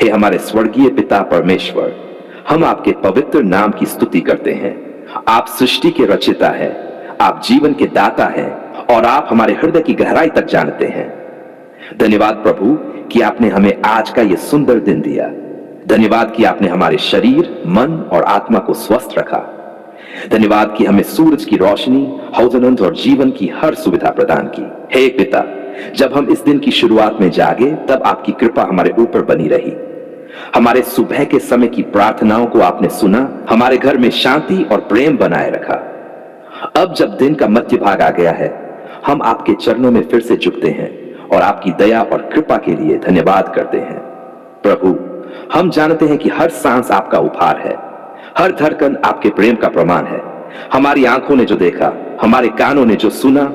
हे हमारे स्वर्गीय पिता परमेश्वर, हम आपके पवित्र नाम की स्तुति करते हैं। आप सृष्टि के रचयिता हैं, आप जीवन के दाता हैं और आप हमारे हृदय की गहराई तक जानते हैं। धन्यवाद प्रभु कि आपने हमें आज का यह सुंदर दिन दिया। धन्यवाद कि आपने हमारे शरीर, मन और आत्मा को स्वस्थ रखा। धन्यवाद कि हमें सूरज की रोशनी, हौजनंद और जीवन की हर सुविधा प्रदान की। हे पिता, जब हम इस दिन की शुरुआत में जागे तब आपकी कृपा हमारे ऊपर बनी रही। हमारे सुबह के समय की प्रार्थनाओं को आपने सुना, हमारे घर में शांति और प्रेम बनाए रखा। अब जब दिन का मध्य भाग आ गया है, हम आपके चरणों में फिर से झुकते हैं और आपकी दया और कृपा के लिए धन्यवाद करते हैं। प्रभु, हम जानते हैं कि हर सांस आपका उपहार है, हर धड़कन आपके प्रेम का प्रमाण है। हमारी आंखों ने जो देखा, हमारे कानों ने जो सुना,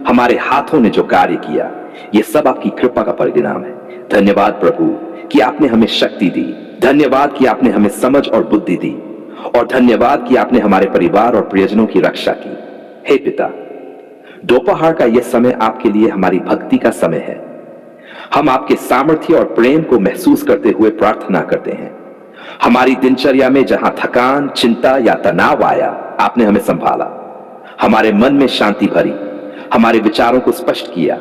हमारे हाथों ने जो कार्य किया, यह सब आपकी कृपा का परिणाम है। धन्यवाद प्रभु कि आपने हमें शक्ति दी। धन्यवाद कि आपने हमें समझ और बुद्धि दी। और धन्यवाद कि आपने हमारे परिवार और प्रियजनों की रक्षा की। हे पिता, दोपहर का यह समय आपके लिए हमारी भक्ति का समय है। हम आपके सामर्थ्य और प्रेम को महसूस करते हुए प्रार्थना करते हैं। हमारी दिनचर्या में जहां थकान, चिंता या तनाव आया, आपने हमें संभाला। हमारे मन में शांति भरी, हमारे विचारों को स्पष्ट किया,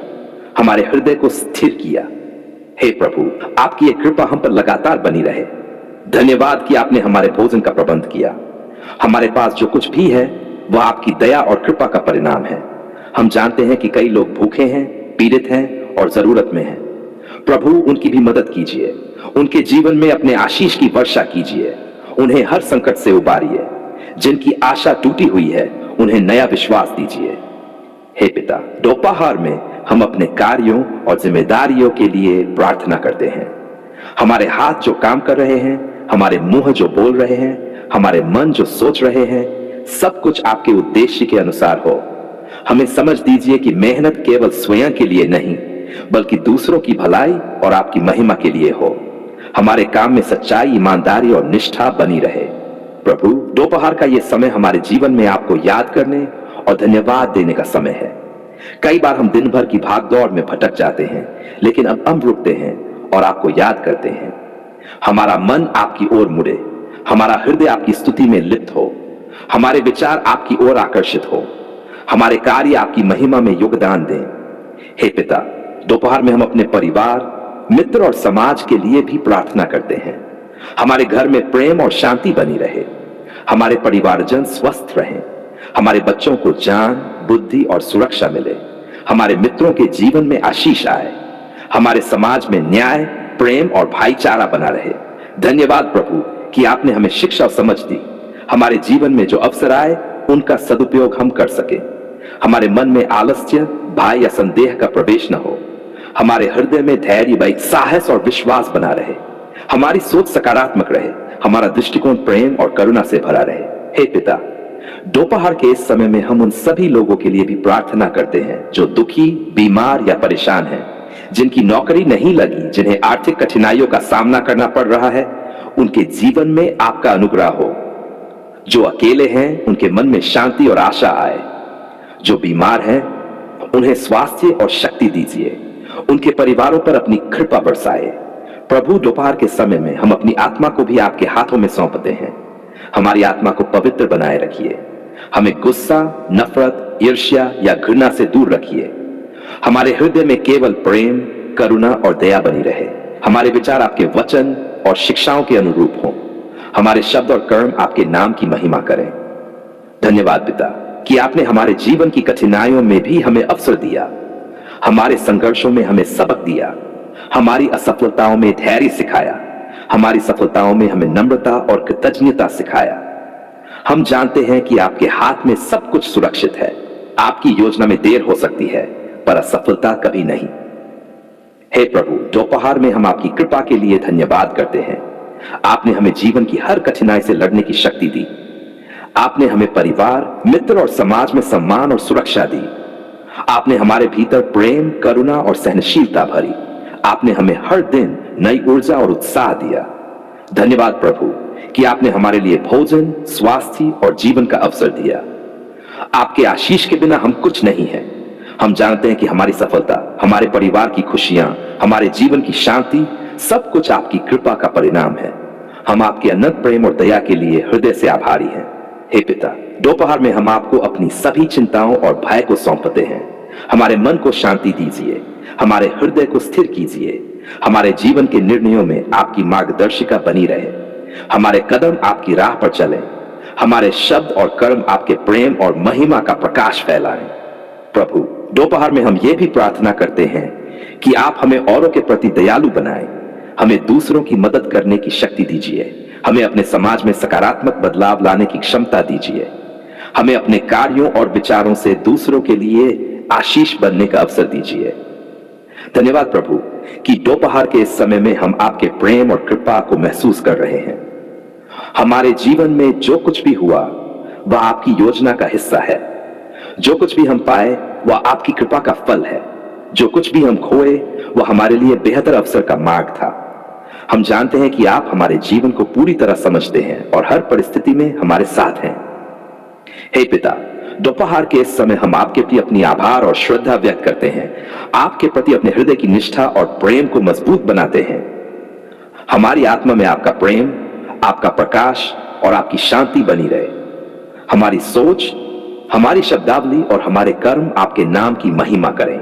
हमारे हृदय को स्थिर किया। हे प्रभु, आपकी ये कृपा हम पर लगातार बनी रहे। धन्यवाद कि आपने हमारे भोजन का प्रबंध किया। हमारे पास जो कुछ भी है वह आपकी दया और कृपा का परिणाम है। हम जानते हैं कि कई लोग भूखे हैं, पीड़ित हैं और जरूरत में हैं। प्रभु, उनकी भी मदद कीजिए। उनके जीवन में अपने आशीष की वर्षा कीजिए। उन्हें हर संकट से उबारिए। जिनकी आशा टूटी हुई है, उन्हें नया विश्वास दीजिए। हे पिता, दोपहर में हम अपने कार्यों और जिम्मेदारियों के लिए प्रार्थना करते हैं। हमारे हाथ जो काम कर रहे हैं, हमारे मुंह जो बोल रहे हैं, हमारे मन जो सोच रहे हैं, सब कुछ आपके उद्देश्य के अनुसार हो। हमें समझ दीजिए कि मेहनत केवल स्वयं के लिए नहीं, बल्कि दूसरों की भलाई और आपकी महिमा के लिए हो। हमारे काम में सच्चाई, ईमानदारी और निष्ठा बनी रहे। प्रभु, दोपहर का यह समय हमारे जीवन में आपको याद करने और धन्यवाद देने का समय है। कई बार हम दिन भर की भागदौड़ में भटक जाते हैं, लेकिन अब हम रुकते हैं और आपको याद करते हैं। हमारा मन आपकी ओर मुड़े, हमारा हृदय आपकी स्तुति में लिप्त हो, हमारे विचार आपकी ओर आकर्षित हो, हमारे कार्य आपकी महिमा में योगदान दें। हे पिता, दोपहर में हम अपने परिवार, मित्र और समाज के लिए भी प्रार्थना करते हैं। हमारे घर में प्रेम और शांति बनी रहे, हमारे परिवारजन स्वस्थ रहें, हमारे बच्चों को ज्ञान, बुद्धि और सुरक्षा मिले, हमारे मित्रों के जीवन में आशीष आए, हमारे समाज में न्याय, प्रेम और भाईचारा बना रहे। धन्यवाद प्रभु कि आपने हमें शिक्षा और समझ दी। हमारे जीवन में जो अवसर आए, उनका सदुपयोग हम कर सके। हमारे मन में आलस्य, भय या संदेह का प्रवेश न हो। हमारे हृदय में धैर्य, साहस और विश्वास बना रहे। हमारी सोच सकारात्मक रहे, हमारा दृष्टिकोण प्रेम और करुणा से भरा रहे। हे पिता, दोपहर के इस समय में हम उन सभी लोगों के लिए भी प्रार्थना करते हैं जो दुखी, बीमार या परेशान हैं, जिनकी नौकरी नहीं लगी, जिन्हें आर्थिक कठिनाइयों का सामना करना पड़ रहा है। उनके जीवन में आपका अनुग्रह हो। जो अकेले हैं, उनके मन में शांति और आशा आए। जो बीमार हैं, उन्हें स्वास्थ्य और शक्ति दीजिए। उनके परिवारों पर अपनी कृपा बरसाए। प्रभु, दोपहर के समय में हम अपनी आत्मा को भी आपके हाथों में सौंपते हैं। हमारी आत्मा को पवित्र बनाए रखिए। हमें गुस्सा, नफरत, ईर्ष्या या घृणा से दूर रखिए। हमारे हृदय में केवल प्रेम, करुणा और दया बनी रहे। हमारे विचार आपके वचन और शिक्षाओं के अनुरूप हों। हमारे शब्द और कर्म आपके नाम की महिमा करें। धन्यवाद पिता कि आपने हमारे जीवन की कठिनाइयों में भी हमें अवसर दिया, हमारे संघर्षों में हमें सबक दिया, हमारी असफलताओं में धैर्य सिखाया, हमारी सफलताओं में हमें नम्रता और कृतज्ञता सिखाया। हम जानते हैं कि आपके हाथ में सब कुछ सुरक्षित है। आपकी योजना में देर हो सकती है, पर असफलता कभी नहीं। हे प्रभु, दोपहर में हम आपकी कृपा के लिए धन्यवाद करते हैं। आपने हमें जीवन की हर कठिनाई से लड़ने की शक्ति दी। आपने हमें परिवार, मित्र और समाज में सम्मान और सुरक्षा दी। आपने हमारे भीतर प्रेम, करुणा और सहनशीलता भरी। आपने हमें हर दिन नई ऊर्जा और उत्साह दिया। धन्यवाद प्रभु कि आपने हमारे लिए भोजन, स्वास्थ्य और जीवन का अवसर दिया। आपके आशीष के बिना हम कुछ नहीं हैं। हम जानते हैं कि हमारी सफलता, हमारे परिवार की खुशियां, हमारे जीवन की शांति सब कुछ आपकी कृपा का परिणाम है। हम आपके अनंत प्रेम और दया के लिए हृदय से आभारी हैं। हे पिता, दोपहर में हम आपको अपनी सभी चिंताओं और भय को सौंपते हैं। हमारे मन को शांति दीजिए, हमारे हृदय को स्थिर कीजिए, हमारे जीवन के निर्णयों में आपकी मार्गदर्शिका बनी रहे, हमारे कदम आपकी राह पर चलें, हमारे शब्द और कर्म आपके प्रेम और महिमा का प्रकाश फैलाएं। प्रभु, दोपहर में हम ये भी प्रार्थना करते हैं कि आप हमें औरों के प्रति दयालु बनाएं, हमें दूसरों की मदद करने की शक्ति दीजिए, हमें अपने समाज में सकारात्मक बदलाव लाने की क्षमता दीजिए, हमें अपने कार्यों और विचारों से दूसरों के लिए आशीष बनने का अवसर दीजिए। धन्यवाद प्रभु कि दोपहर के इस समय में हम आपके प्रेम और कृपा को महसूस कर रहे हैं। हमारे जीवन में जो कुछ भी हुआ वह आपकी योजना का हिस्सा है। जो कुछ भी हम पाए वह आपकी कृपा का फल है। जो कुछ भी हम खोए वह हमारे लिए बेहतर अवसर का मार्ग था। हम जानते हैं कि आप हमारे जीवन को पूरी तरह समझते हैं और हर परिस्थिति में हमारे साथ हैं। हे पिता, दोपहर के इस समय हम आपके प्रति अपनी आभार और श्रद्धा व्यक्त करते हैं। आपके प्रति अपने हृदय की निष्ठा और प्रेम को मजबूत बनाते हैं। हमारी आत्मा में आपका प्रेम, आपका प्रकाश और आपकी शांति बनी रहे। हमारी सोच, हमारी शब्दावली और हमारे कर्म आपके नाम की महिमा करें।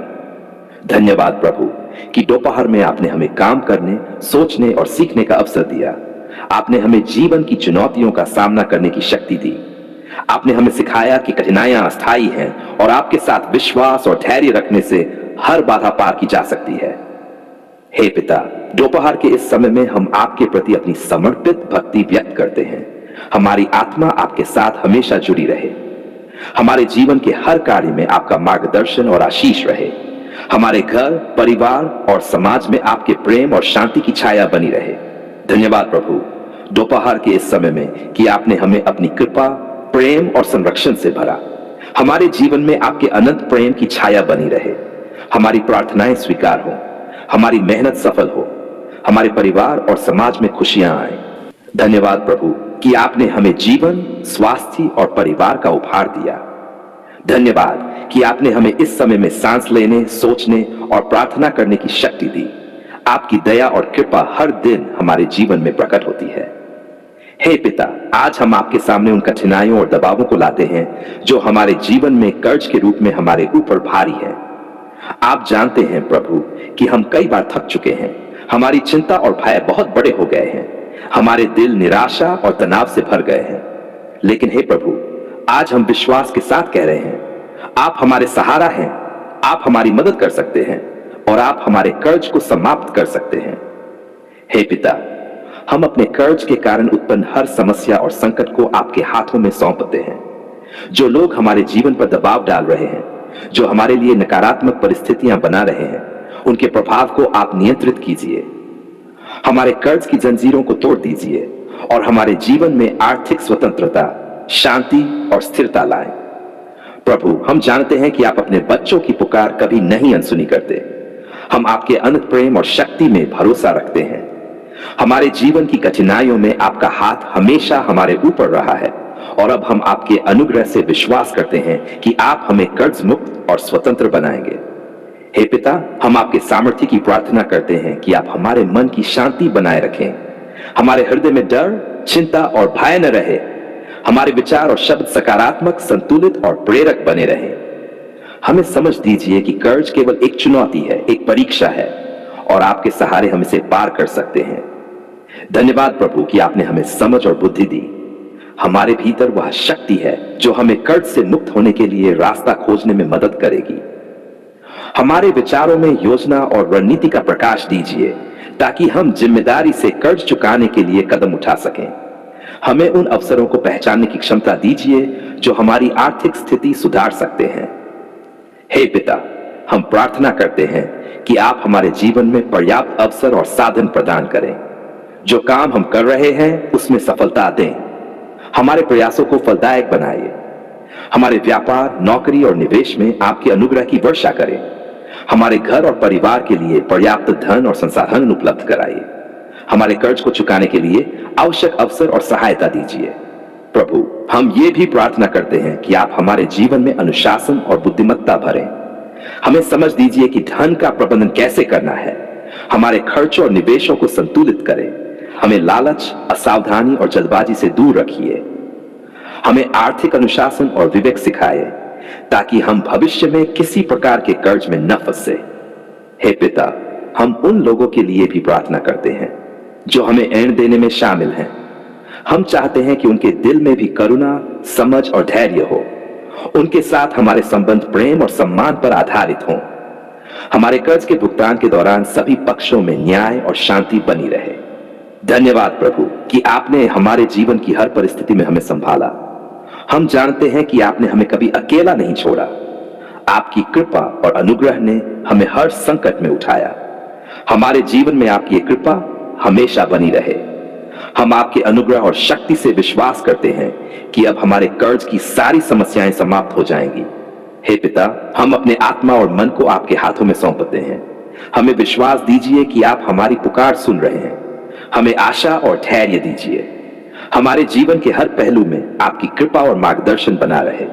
धन्यवाद प्रभु कि दोपहर में आपने हमें काम करने, सोचने और सीखने का अवसर दिया। आपने हमें जीवन की चुनौतियों का सामना करने की शक्ति दी। आपने हमें सिखाया कि कठिनाइयां अस्थायी हैं और आपके साथ विश्वास और धैर्य रखने से हर बाधा पार की जा सकती है। हे पिता, दोपहर के इस समय में हम आपके प्रति अपनी समर्पित भक्ति व्यक्त करते हैं। हमारी आत्मा आपके साथ हमेशा जुड़ी रहे। हमारे जीवन के हर कार्य में आपका मार्गदर्शन और आशीष रहे। हमारे घर, परिवार और समाज में आपके प्रेम और शांति की छाया बनी रहे। धन्यवाद प्रभु दोपहर के इस समय में कि आपने हमें अपनी कृपा, प्रेम और संरक्षण से भरा। हमारे जीवन में आपके अनंत प्रेम की छाया बनी रहे। हमारी प्रार्थनाएं स्वीकार हो, हमारी मेहनत सफल हो, हमारे परिवार और समाज में खुशियां आए। धन्यवाद प्रभु कि आपने हमें जीवन, स्वास्थ्य और परिवार का उपहार दिया। धन्यवाद कि आपने हमें इस समय में सांस लेने, सोचने और प्रार्थना करने की शक्ति दी। आपकी दया और कृपा हर दिन हमारे जीवन में प्रकट होती है। हे पिता, आज हम आपके सामने उन कठिनाइयों और दबावों को लाते हैं जो हमारे जीवन में कर्ज के रूप में हमारे ऊपर भारी है। आप जानते हैं प्रभु कि हम कई बार थक चुके हैं। हमारी चिंता और भय बहुत बड़े हो गए हैं। हमारे दिल निराशा और तनाव से भर गए हैं। लेकिन हे प्रभु, आज हम विश्वास के साथ कह रहे हैं, आप हमारे सहारा हैं, आप हमारी मदद कर सकते हैं और आप हमारे कर्ज को समाप्त कर सकते हैं। हे पिता, हम अपने कर्ज के कारण उत्पन्न हर समस्या और संकट को आपके हाथों में सौंपते हैं। जो लोग हमारे जीवन पर दबाव डाल रहे हैं, जो हमारे लिए नकारात्मक परिस्थितियां बना रहे हैं, उनके प्रभाव को आप नियंत्रित कीजिए। हमारे कर्ज की जंजीरों को तोड़ दीजिए और हमारे जीवन में आर्थिक स्वतंत्रता, शांति और स्थिरता लाएं। प्रभु, हम जानते हैं कि आप अपने बच्चों की पुकार कभी नहीं अनसुनी करते। हम आपके अनंत प्रेम और शक्ति में भरोसा रखते हैं। हमारे जीवन की कठिनाइयों में आपका हाथ हमेशा हमारे ऊपर रहा है और अब हम आपके अनुग्रह से विश्वास करते हैं कि आप हमें कर्ज मुक्त और स्वतंत्र बनाएंगे। हे पिता, हम आपके सामर्थ्य की प्रार्थना करते हैं कि आप हमारे मन की शांति बनाए रखें। हमारे हृदय में डर, चिंता और भय न रहे। हमारे विचार और शब्द सकारात्मक, संतुलित और प्रेरक बने रहें। हमें समझ दीजिए कि कर्ज केवल एक चुनौती है, एक परीक्षा है और आपके सहारे हम इसे पार कर सकते हैं। धन्यवाद प्रभु कि आपने हमें समझ और बुद्धि दी। हमारे भीतर वह शक्ति है जो हमें कर्ज से मुक्त होने के लिए रास्ता खोजने में मदद करेगी। हमारे विचारों में योजना और रणनीति का प्रकाश दीजिए ताकि हम जिम्मेदारी से कर्ज चुकाने के लिए कदम उठा सकें। हमें उन अवसरों को पहचानने की क्षमता दीजिए जो हमारी आर्थिक स्थिति सुधार सकते हैं। हे पिता, हम प्रार्थना करते हैं कि आप हमारे जीवन में पर्याप्त अवसर और साधन प्रदान करें। जो काम हम कर रहे हैं उसमें सफलता दें। हमारे प्रयासों को फलदायक बनाइए। हमारे व्यापार, नौकरी और निवेश में आपके अनुग्रह की वर्षा करें। हमारे घर और परिवार के लिए पर्याप्त धन और संसाधन उपलब्ध कराइए। हमारे कर्ज को चुकाने के लिए आवश्यक अवसर और सहायता दीजिए। प्रभु, हम ये भी प्रार्थना करते हैं कि आप हमारे जीवन में अनुशासन और बुद्धिमत्ता भरें। हमें समझ दीजिए कि धन का प्रबंधन कैसे करना है। हमारे खर्चों और निवेशों को संतुलित करें। हमें लालच, असावधानी और जल्दबाजी से दूर रखिए। हमें आर्थिक अनुशासन और विवेक सिखाए ताकि हम भविष्य में किसी प्रकार के कर्ज में न फंसे। हे पिता, हम उन लोगों के लिए भी प्रार्थना करते हैं जो हमें ऋण देने में शामिल हैं। हम चाहते हैं कि उनके दिल में भी करुणा, समझ और धैर्य हो। उनके साथ हमारे संबंध प्रेम और सम्मान पर आधारित हों। हमारे कर्ज के भुगतान के दौरान सभी पक्षों में न्याय और शांति बनी रहे। धन्यवाद प्रभु कि आपने हमारे जीवन की हर परिस्थिति में हमें संभाला। हम जानते हैं कि आपने हमें कभी अकेला नहीं छोड़ा। आपकी कृपा और अनुग्रह ने हमें हर संकट में उठाया। हमारे जीवन में आपकी कृपा हमेशा बनी रहे। हम आपके अनुग्रह और शक्ति से विश्वास करते हैं कि अब हमारे कर्ज की सारी समस्याएं समाप्त हो जाएंगी। हे पिता, हम अपने आत्मा और मन को आपके हाथों में सौंपते हैं। हमें विश्वास दीजिए कि आप हमारी पुकार सुन रहे हैं। हमें आशा और धैर्य दीजिए। हमारे जीवन के हर पहलू में आपकी कृपा और मार्गदर्शन बना रहे।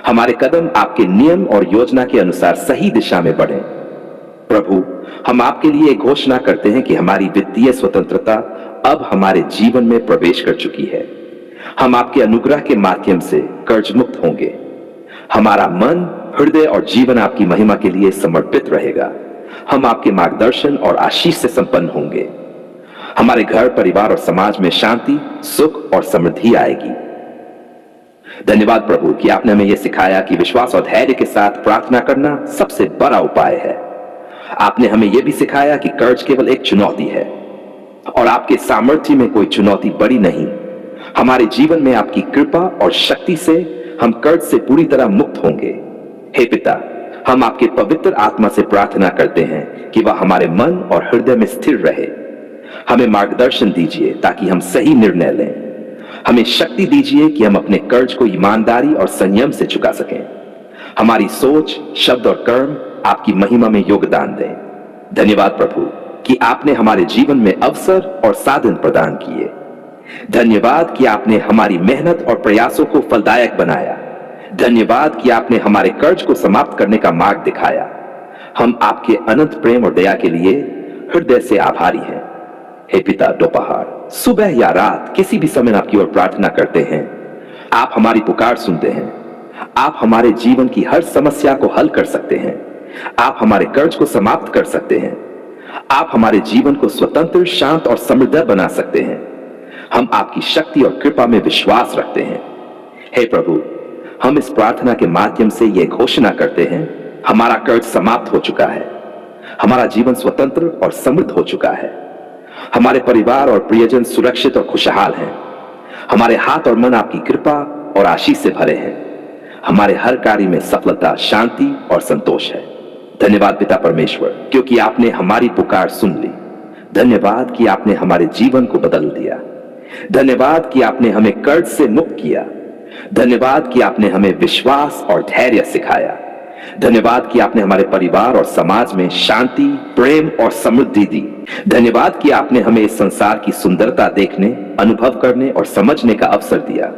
हमारे कदम आपके नियम और योजना के अनुसार सही दिशा में बढ़ें। प्रभु, हम आपके लिए घोषणा करते हैं कि हमारी वित्तीय स्वतंत्रता अब हमारे जीवन में प्रवेश कर चुकी है। हम आपके अनुग्रह के माध्यम से कर्ज मुक्त होंगे। हमारा मन, हृदय और जीवन आपकी महिमा के लिए समर्पित रहेगा। हम आपके मार्गदर्शन और आशीष से संपन्न होंगे। हमारे घर, परिवार और समाज में शांति, सुख और समृद्धि आएगी। धन्यवाद प्रभु कि आपने हमें यह सिखाया कि विश्वास और धैर्य के साथ प्रार्थना करना सबसे बड़ा उपाय है। आपने हमें यह भी सिखाया कि कर्ज केवल एक चुनौती है और आपके सामर्थ्य में कोई चुनौती बड़ी नहीं। हमारे जीवन में आपकी कृपा और शक्ति से हम कर्ज से पूरी तरह मुक्त होंगे। हे पिता, हम आपके पवित्र आत्मा से प्रार्थना करते हैं कि वह हमारे मन और हृदय में स्थिर रहे। हमें मार्गदर्शन दीजिए ताकि हम सही निर्णय लें। हमें शक्ति दीजिए कि हम अपने कर्ज को ईमानदारी और संयम से चुका सकें। हमारी सोच, शब्द और कर्म आपकी महिमा में योगदान दें। धन्यवाद प्रभु कि आपने हमारे जीवन में अवसर और साधन प्रदान किए। धन्यवाद कि आपने हमारी मेहनत और प्रयासों को फलदायक बनाया। धन्यवाद कि आपने हमारे कर्ज को समाप्त करने का मार्ग दिखाया। हम आपके अनंत प्रेम और दया के लिए हृदय से आभारी हैं। हे पिता, दोपहर, सुबह या रात किसी भी समय आपकी ओर प्रार्थना करते हैं। आप हमारी पुकार सुनते हैं। आप हमारे जीवन की हर समस्या को हल कर सकते हैं। आप हमारे कर्ज को समाप्त कर सकते हैं। आप हमारे जीवन को स्वतंत्र, शांत और समृद्ध बना सकते हैं। हम आपकी शक्ति और कृपा में विश्वास रखते हैं। हे प्रभु, हम इस प्रार्थना के माध्यम से यह घोषणा करते हैं, हमारा कर्ज समाप्त हो चुका है। हमारा जीवन स्वतंत्र और समृद्ध हो चुका है। हमारे परिवार और प्रियजन सुरक्षित और खुशहाल हैं। हमारे हाथ और मन आपकी कृपा और आशीष से भरे हैं। हमारे हर कार्य में सफलता, शांति और संतोष है। धन्यवाद पिता परमेश्वर, क्योंकि आपने हमारी पुकार सुन ली। धन्यवाद कि आपने हमारे जीवन को बदल दिया। धन्यवाद कि आपने हमें कर्ज से मुक्त किया। धन्यवाद कि आपने हमें विश्वास और धैर्य सिखाया। धन्यवाद कि आपने हमारे परिवार और समाज में शांति, प्रेम और समृद्धि दी। धन्यवाद कि आपने हमें इस संसार की सुंदरता देखने, अनुभव करने और समझने का अवसर दिया।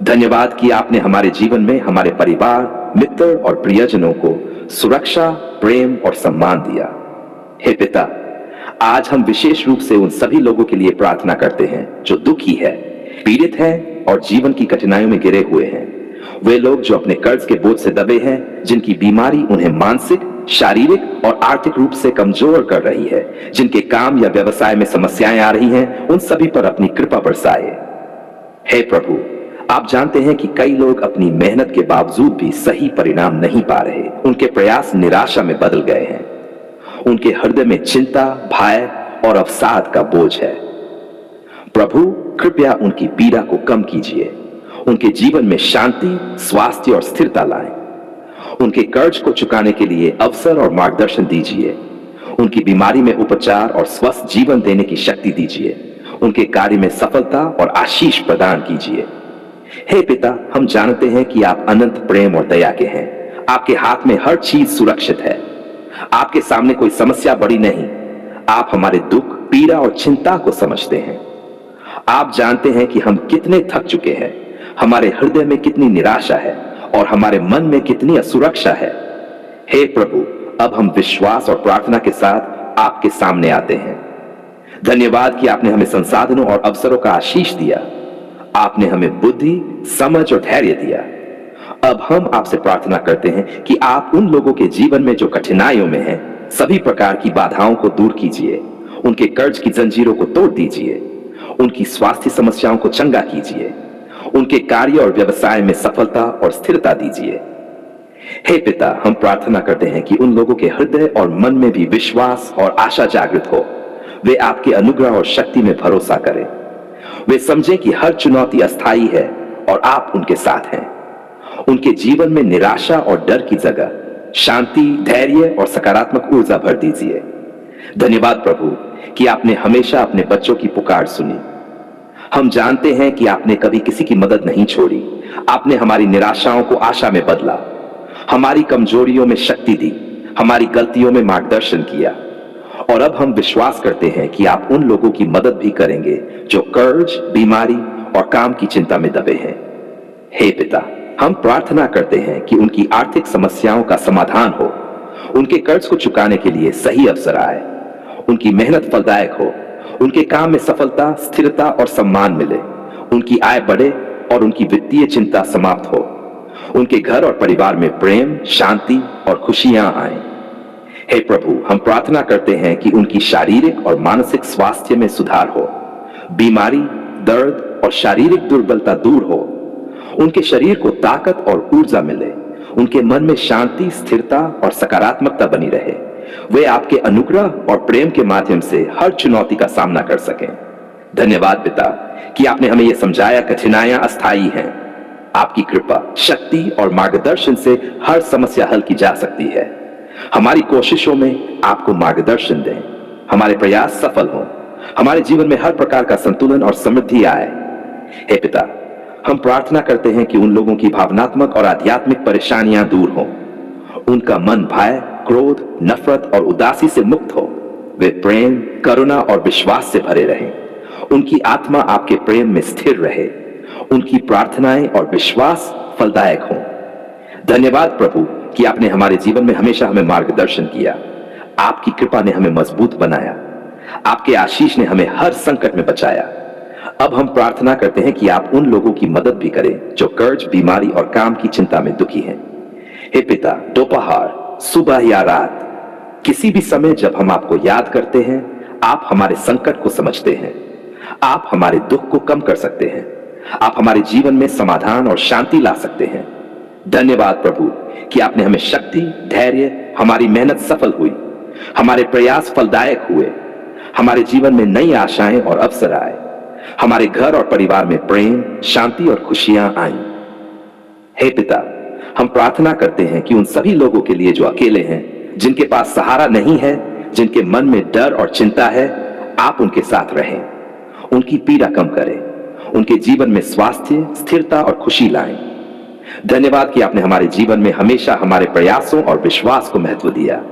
धन्यवाद कि आपने हमारे जीवन में हमारे परिवार, मित्र और प्रियजनों को सुरक्षा, प्रेम और सम्मान दिया। हे पिता, आज हम विशेष रूप से उन सभी लोगों के लिए प्रार्थना करते हैं जो दुखी है, पीड़ित है और जीवन की कठिनाइयों में घिरे हुए हैं। वे लोग जो अपने कर्ज के बोझ से दबे हैं, जिनकी बीमारी उन्हें मानसिक, शारीरिक और आर्थिक रूप से कमजोर कर रही है, जिनके काम या व्यवसाय में समस्याएं आ रही हैं, उन सभी पर अपनी कृपा बरसाए। हे प्रभु, आप जानते हैं कि कई लोग अपनी मेहनत के बावजूद भी सही परिणाम नहीं पा रहे। उनके प्रयास निराशा में बदल गए हैं। उनके हृदय में चिंता, भय और अवसाद का बोझ है। प्रभु, कृपया उनकी पीड़ा को कम कीजिए। उनके जीवन में शांति, स्वास्थ्य और स्थिरता लाएं। उनके कर्ज को चुकाने के लिए अवसर और मार्गदर्शन दीजिए। उनकी बीमारी में उपचार और स्वस्थ जीवन देने की शक्ति दीजिए। उनके कार्य में सफलता और आशीष प्रदान कीजिए। हे पिता, हम जानते हैं कि आप अनंत प्रेम और दया के हैं। आपके हाथ में हर चीज सुरक्षित है। आपके सामने कोई समस्या बड़ी नहीं। आप हमारे दुख, पीड़ा और चिंता को समझते हैं। आप जानते हैं कि हम कितने थक चुके हैं, हमारे हृदय में कितनी निराशा है और हमारे मन में कितनी असुरक्षा है। हे प्रभु, अब हम विश्वास और प्रार्थना के साथ आपके सामने आते हैं। धन्यवाद कि आपने हमें संसाधनों और अवसरों का आशीष दिया। आपने हमें बुद्धि, समझ और धैर्य दिया। अब हम आपसे प्रार्थना करते हैं कि आप उन लोगों के जीवन में जो कठिनाइयों में हैं, सभी प्रकार की बाधाओं को दूर कीजिए, उनके कर्ज की जंजीरों को तोड़ दीजिए, उनकी स्वास्थ्य समस्याओं को चंगा कीजिए, उनके कार्य और व्यवसाय में सफलता और स्थिरता दीजिए। हे पिता, हम प्रार्थना करते हैं कि उन लोगों के हृदय और मन में भी विश्वास और आशा जागृत हो। वे आपके अनुग्रह और शक्ति में भरोसा करें। वे समझें कि हर चुनौती अस्थायी है और आप उनके साथ हैं। उनके जीवन में निराशा और डर की जगह शांति, धैर्य और सकारात्मक ऊर्जा भर दीजिए। धन्यवाद प्रभु कि आपने हमेशा अपने बच्चों की पुकार सुनी। हम जानते हैं कि आपने कभी किसी की मदद नहीं छोड़ी। आपने हमारी निराशाओं को आशा में बदला, हमारी कमजोरियों में शक्ति दी, हमारी गलतियों में मार्गदर्शन किया। और अब हम विश्वास करते हैं कि आप उन लोगों की मदद भी करेंगे जो कर्ज, बीमारी और काम की चिंता में दबे हैं। हे पिता, हम प्रार्थना करते हैं कि उनकी आर्थिक समस्याओं का समाधान हो, उनके कर्ज को चुकाने के लिए सही अवसर आए, उनकी मेहनत फलदायक हो, उनके काम में सफलता, स्थिरता और सम्मान मिले, उनकी आय बढ़े और उनकी वित्तीय चिंता समाप्त हो, उनके घर और परिवार में प्रेम, शांति और खुशियां आए। हे प्रभु, हम प्रार्थना करते हैं कि उनकी शारीरिक और मानसिक स्वास्थ्य में सुधार हो, बीमारी, दर्द और शारीरिक दुर्बलता दूर हो, उनके शरीर को ताकत और ऊर्जा मिले, उनके मन में शांति, स्थिरता और सकारात्मकता बनी रहे। वे आपके अनुग्रह और प्रेम के माध्यम से हर चुनौती का सामना कर सकें। धन्यवाद पिता कि आपने हमें यह समझाया कठिनाइयां अस्थायी हैं। आपकी कृपा, शक्ति और मार्गदर्शन से हर समस्या हल की जा सकती है। हमारी कोशिशों में आपको मार्गदर्शन दें, हमारे प्रयास सफल हों, हमारे जीवन में हर प्रकार का संतुलन और समृद्धि आए। हे पिता, हम प्रार्थना करते हैं कि उन लोगों की भावनात्मक और आध्यात्मिक परेशानियां दूर हों, उनका मन भय, क्रोध, नफरत और उदासी से मुक्त हो। वे प्रेम, करुणा और विश्वास से भरे रहें। उनकी आत्मा आपके प्रेम में स्थिर रहे। उनकी प्रार्थनाएं और विश्वास फलदायक हों। धन्यवाद प्रभु कि आपने हमारे जीवन में हमेशा हमें मार्गदर्शन किया। आपकी कृपा ने हमें मजबूत बनाया। आपके आशीष ने हमें हर संकट में बचाया। अब हम प्रार्थना करते हैं कि आप उन लोगों की मदद भी करें जो कर्ज, बीमारी और काम की चिंता में दुखी हैं। हे पिता, दोपहर, सुबह या रात, किसी भी समय जब हम आपको याद करते हैं, आप हमारे संकट को समझते हैं। आप हमारे दुख को कम कर सकते हैं। आप हमारे जीवन में समाधान और शांति ला सकते हैं। धन्यवाद प्रभु कि आपने हमें शक्ति, धैर्य, हमारी मेहनत सफल हुई, हमारे प्रयास फलदायक हुए, हमारे जीवन में नई आशाएं और अवसर आए, हमारे घर और परिवार में प्रेम, शांति और खुशियां आईं। हे पिता, हम प्रार्थना करते हैं कि उन सभी लोगों के लिए जो अकेले हैं, जिनके पास सहारा नहीं है, जिनके मन में डर और चिंता है, आप उनके साथ रहें, उनकी पीड़ा कम करें, उनके जीवन में स्वास्थ्य, स्थिरता और खुशी लाएं। धन्यवाद कि आपने हमारे जीवन में हमेशा हमारे प्रयासों और विश्वास को महत्व दिया।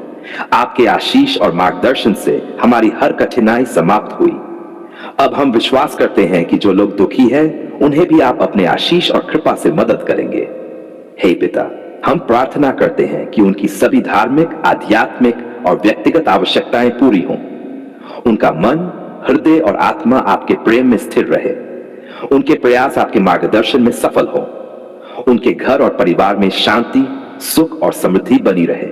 आपके आशीष और मार्गदर्शन से हमारी हर कठिनाई समाप्त हुई। अब हम विश्वास करते हैं कि जो लोग दुखी हैं, उन्हें भी आप अपने आशीष और कृपा से मदद करेंगे। हे पिता, हम प्रार्थना करते हैं कि उनकी सभी धार्मिक, आध्यात्मिक और व्यक्तिगत आवश्यकताएं पूरी हों। उनका मन, हृदय और आत्मा आपके प्रेम में स्थिर रहे। उनके प्रयास आपके मार्गदर्शन में सफल हों। उनके घर और परिवार में शांति, सुख और समृद्धि बनी रहे।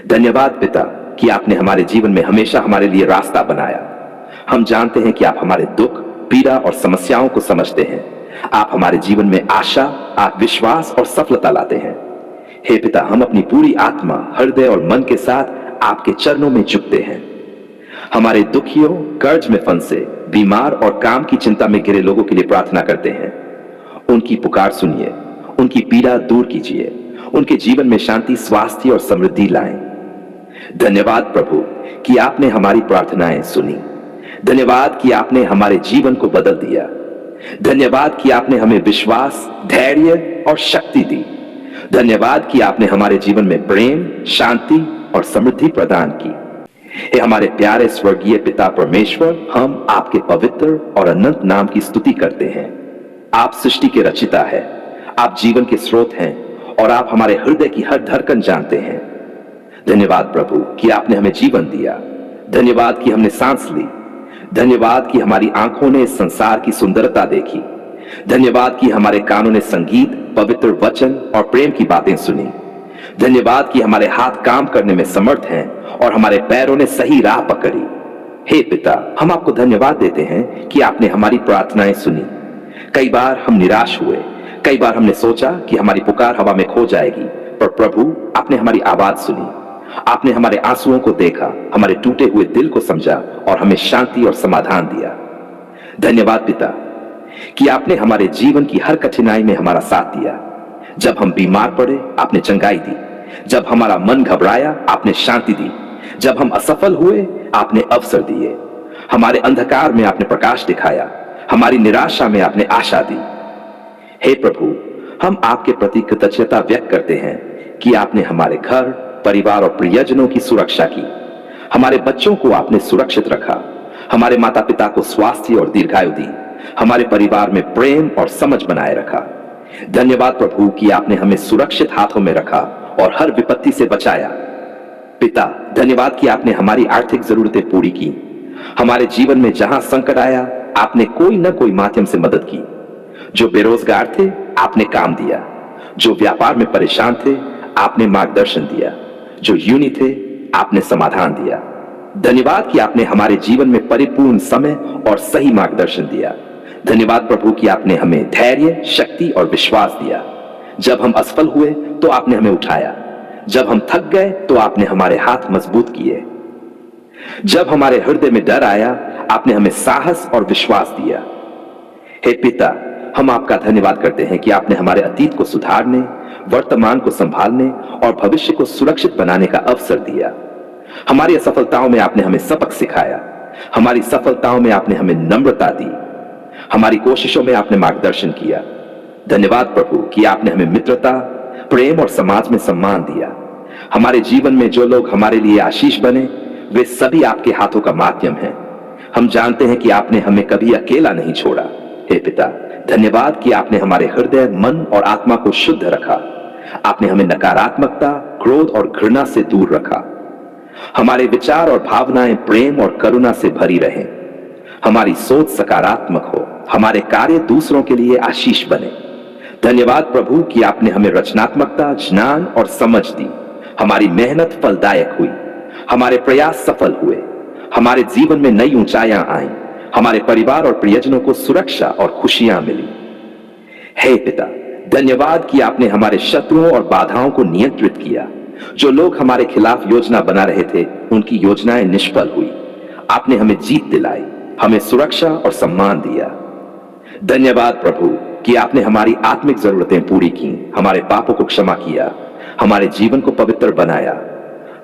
धन्यवाद पिता कि आपने हमारे जीवन में हमेशा हमारे लिए रास्ता बनाया। हम जानते हैं कि आप हमारे दुख, पीड़ा और समस्याओं को समझते हैं। आप हमारे जीवन में आशा, आत्मविश्वास और सफलता लाते हैं। हे पिता, हम अपनी पूरी आत्मा, हृदय और मन के साथ आपके चरणों में झुकते हैं। हमारे दुखियों, कर्ज में फंसे, बीमार और काम की चिंता में घिरे लोगों के लिए प्रार्थना करते हैं। उनकी पुकार सुनिए, उनकी पीड़ा दूर कीजिए, उनके जीवन में शांति, स्वास्थ्य और समृद्धि लाएं। धन्यवाद प्रभु कि आपने हमारी प्रार्थनाएं सुनी। धन्यवाद कि आपने हमारे जीवन को बदल दिया। धन्यवाद कि आपने हमें विश्वास, धैर्य और शक्ति दी। धन्यवाद कि आपने हमारे जीवन में प्रेम, शांति और समृद्धि प्रदान की। हे हमारे प्यारे स्वर्गीय पिता परमेश्वर, हम आपके पवित्र और अनंत नाम की स्तुति करते हैं। आप सृष्टि के रचिता है, आप जीवन के स्रोत हैं और आप हमारे हृदय की हर धड़कन जानते हैं। धन्यवाद प्रभु कि आपने हमें जीवन दिया, धन्यवाद कि हमने सांस ली। धन्यवाद कि हमारी आंखों ने इस संसार की सुंदरता देखी। धन्यवाद कि हमारे कानों ने संगीत, पवित्र वचन और प्रेम की बातें सुनी। धन्यवाद कि हमारे हाथ काम करने में समर्थ हैं और हमारे पैरों ने सही राह पकड़ी। हे पिता, हम आपको धन्यवाद देते हैं कि आपने हमारी प्रार्थनाएं सुनी। कई बार हम निराश हुए, कई बार हमने सोचा कि हमारी पुकार हवा में खो जाएगी, पर प्रभु, आपने हमारी आवाज सुनी। आपने हमारे आंसुओं को देखा, हमारे टूटे हुए दिल को समझा और हमें शांति और समाधान दिया। धन्यवाद पिता कि आपने हमारे जीवन की हर कठिनाई में हमारा साथ दिया। जब हम बीमार पड़े, आपने चंगाई दी। जब हमारा मन घबराया, आपने शांति दी। जब हम असफल हुए, आपने अवसर दिए। हमारे अंधकार में आपने प्रकाश दिखाया। हमारी निराशा में आपने आशा दी। हे प्रभु, हम आपके प्रति कृतज्ञता व्यक्त करते हैं कि आपने हमारे घर, परिवार और प्रियजनों की सुरक्षा की। हमारे बच्चों को आपने सुरक्षित रखा। हमारे माता पिता को स्वास्थ्य और दीर्घायु दी। हमारे परिवार में प्रेम और समझ बनाए रखा। धन्यवाद प्रभु कि आपने हमें सुरक्षित हाथों में रखा और हर विपत्ति से बचाया। पिता, धन्यवाद कि आपने हमारी आर्थिक जरूरतें पूरी की। हमारे जीवन में जहां संकट आया, आपने कोई न कोई माध्यम से मदद की। जो बेरोजगार थे, आपने काम दिया। जो व्यापार में परेशान थे, आपने मार्गदर्शन दिया। जो यूनि थे, आपने समाधान दिया। धन्यवाद कि आपने हमारे जीवन में परिपूर्ण समय और सही मार्गदर्शन दिया। धन्यवाद प्रभु कि आपने हमें धैर्य, शक्ति और विश्वास दिया। जब हम असफल हुए तो आपने हमें उठाया। जब हम थक गए तो आपने हमारे हाथ मजबूत किए। जब हमारे हृदय में डर आया, आपने हमें साहस और विश्वास दिया। हे पिता, हम आपका धन्यवाद करते हैं कि आपने हमारे अतीत को सुधारने, वर्तमान को संभालने और भविष्य को सुरक्षित बनाने का अवसर दिया। हमारी असफलताओं में आपने हमें सबक सिखाया। हमारी सफलताओं में आपने हमें नम्रता दी। हमारी कोशिशों में आपने मार्गदर्शन किया। धन्यवाद प्रभु कि आपने हमें मित्रता, प्रेम और समाज में सम्मान दिया। हमारे जीवन में जो लोग हमारे लिए आशीष बने, वे सभी आपके हाथों का माध्यम हैं। हम जानते हैं कि आपने हमें कभी अकेला नहीं छोड़ा। हे पिता, धन्यवाद कि आपने हमारे हृदय, मन और आत्मा को शुद्ध रखा। आपने हमें नकारात्मकता, क्रोध और घृणा से दूर रखा। हमारे विचार और भावनाएं प्रेम और करुणा से भरी रहें। हमारी सोच सकारात्मक हो। हमारे कार्य दूसरों के लिए आशीष बने। धन्यवाद प्रभु कि आपने हमें रचनात्मकता, ज्ञान और समझ दी। हमारी मेहनत फलदायक हुई। हमारे प्रयास सफल हुए। हमारे जीवन में नई ऊंचाइयां आईं। हमारे परिवार और प्रियजनों को सुरक्षा और खुशियां मिली। हे पिता, धन्यवाद कि आपने हमारे शत्रुओं और बाधाओं को नियंत्रित किया। जो लोग हमारे खिलाफ योजना बना रहे थे, उनकी योजनाएं निष्फल हुई। आपने हमें जीत दिलाई, हमें सुरक्षा और सम्मान दिया। धन्यवाद प्रभु कि आपने हमारी आत्मिक जरूरतें पूरी की, हमारे पापों को क्षमा किया, हमारे जीवन को पवित्र बनाया।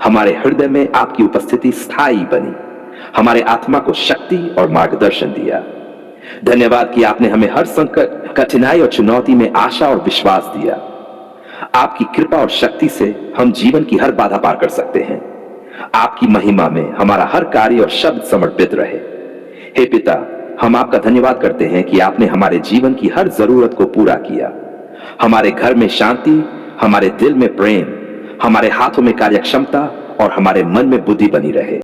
हमारे हृदय में आपकी उपस्थिति स्थायी बनी। हमारे आत्मा को शक्ति और मार्गदर्शन दिया। धन्यवाद कि आपने हमें हर संकट, कठिनाई और चुनौती में आशा और विश्वास दिया। आपकी कृपा और शक्ति से हम जीवन की हर बाधा पार कर सकते हैं। आपकी महिमा में हमारा हर कार्य और शब्द समर्पित रहे। हे पिता, हम आपका धन्यवाद करते हैं कि आपने हमारे जीवन की हर जरूरत को पूरा किया। हमारे घर में शांति, हमारे दिल में प्रेम, हमारे हाथों में कार्यक्षमता और हमारे मन में बुद्धि बनी रहे।